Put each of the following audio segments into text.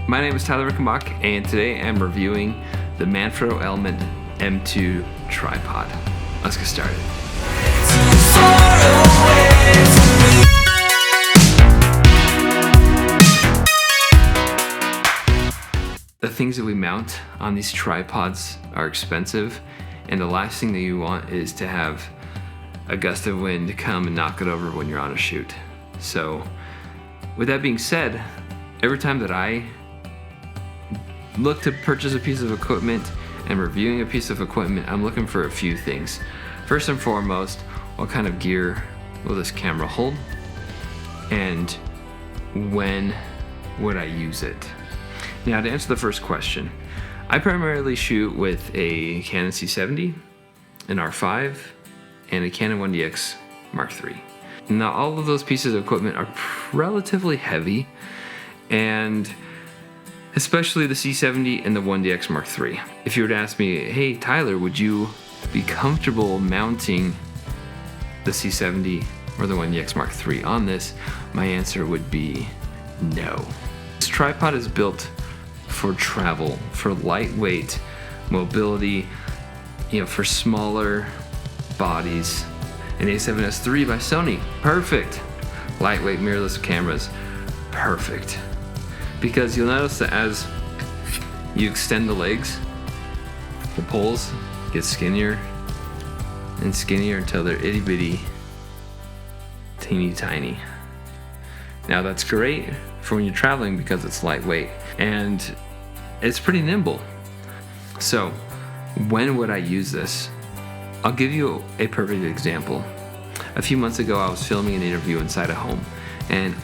My name is Tyler Rickenbach, and today I'm reviewing the Manfrotto Element M2 tripod. Let's get started. The things that we mount on these tripods are expensive, and the last thing that you want is to have a gust of wind come and knock it over when you're on a shoot. So with that being said, every time that I look to purchase a piece of equipment and reviewing a piece of equipment, I'm looking for a few things. First and foremost, what kind of gear will this camera hold? And when would I use it? Now, to answer the first question, I primarily shoot with a Canon C70, an R5, and a Canon 1DX Mark III. Now, all of those pieces of equipment are relatively heavy, and especially the C70 and the 1DX Mark III. If you were to ask me, hey Tyler, would you be comfortable mounting the C70 or the 1DX Mark III on this? My answer would be no. This tripod is built for travel, for lightweight mobility, for smaller bodies. An A7S III by Sony, perfect. Lightweight mirrorless cameras, perfect. Because you'll notice that as you extend the legs, the poles get skinnier and skinnier until they're itty bitty, teeny tiny. Now that's great for when you're traveling because it's lightweight and it's pretty nimble. So when would I use this? I'll give you a perfect example. A few months ago, I was filming an interview inside a home, and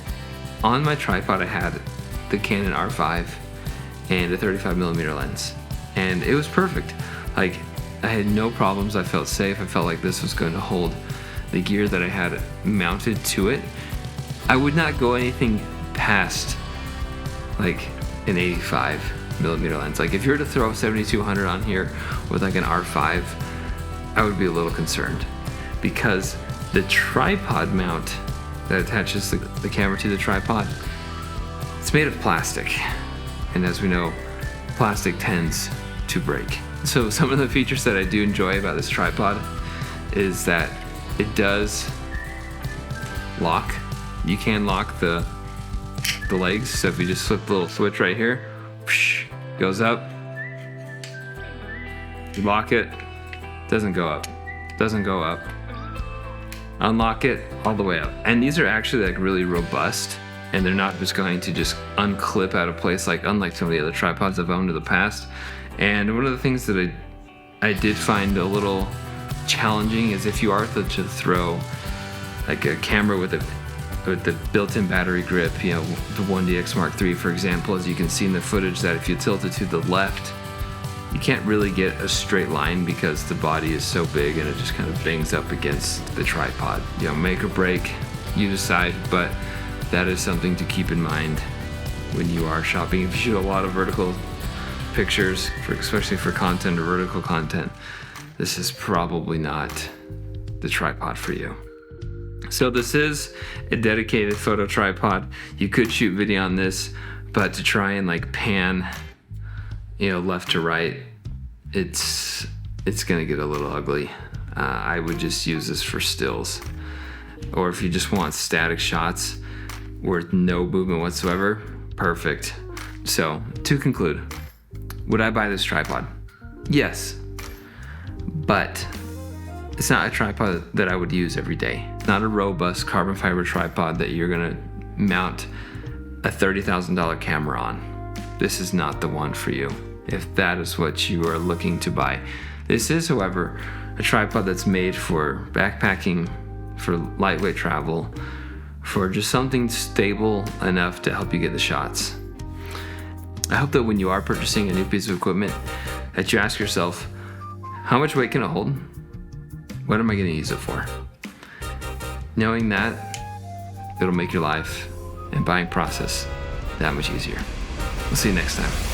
on my tripod I had the Canon R5 and a 35mm lens, and it was perfect. Like, I had no problems. I felt safe. I felt like this was going to hold the gear that I had mounted to it. I would not go anything past like an 85mm lens. Like, if you were to throw 7200 on here with like an R5, I would be a little concerned, because the tripod mount that attaches the camera to the tripod, it's made of plastic, and as we know, plastic tends to break. So some of the features that I do enjoy about this tripod is that it does lock. You can lock the legs, so if you just flip the little switch right here, goes up, you lock it, doesn't go up, doesn't go up, unlock it, all the way up. And these are actually like really robust, and they're not just going to just unclip out of place like unlike some of the other tripods I've owned in the past. And one of the things that I did find a little challenging is if you are to throw like a camera with the built-in battery grip, the 1DX Mark III, for example, as you can see in the footage, that if you tilt it to the left, you can't really get a straight line because the body is so big and it just kind of bangs up against the tripod. Make or break, you decide, but that is something to keep in mind when you are shopping. If you shoot a lot of vertical pictures, especially for content or vertical content, this is probably not the tripod for you. So this is a dedicated photo tripod. You could shoot video on this, but to try and like pan left to right, it's gonna get a little ugly. I would just use this for stills, or if you just want static shots with no movement whatsoever, perfect. So to conclude, would I buy this tripod? Yes, but it's not a tripod that I would use every day. It's not a robust carbon fiber tripod that you're gonna mount a $30,000 camera on. This is not the one for you if that is what you are looking to buy. This is, however, a tripod that's made for backpacking, for lightweight travel, for just something stable enough to help you get the shots. I hope that when you are purchasing a new piece of equipment, that you ask yourself, how much weight can it hold? What am I gonna use it for? Knowing that, it'll make your life and buying process that much easier. We'll see you next time.